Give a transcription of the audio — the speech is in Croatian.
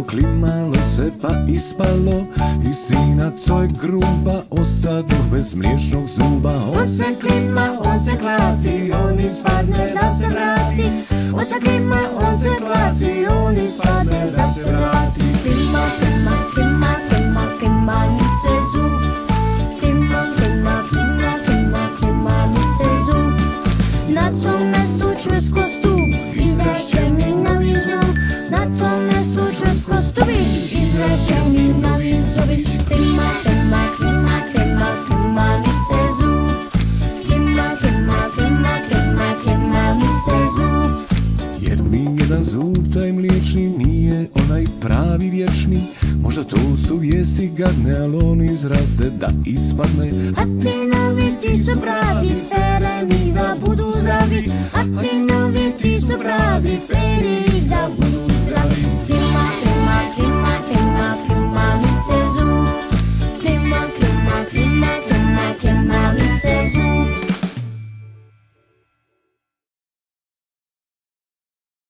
klimalo se pa ispalo, istina to je gruba, ostadoh bez mliječnog zuba. On se klima, on se klati, on ispadne da se vrati. On se klima, on se klati, on ispadne da se vrati. Klima, klima, klima, klima, klima mi se zub. Klima, klima, klima, klima, klima mi se zub. Na tom mestu čvrsko stup, izrašćeni novi zub. Na tom mestu čvrsko stubić, izrašćeni novi zubić. Klima, klima, klima, klima, klima mi se zub. Klima, klima, klima, klima, klima mi se zub. Jer mi jedan zub, taj mliječni, nije onaj pravi vječni. Možda to su vijesti gadne, al on izraste da ispadne. A ti novi, ti su pravi, pere mi da budu zdravi. A ti novi, ti su pravi, pere ih da budu zdravi.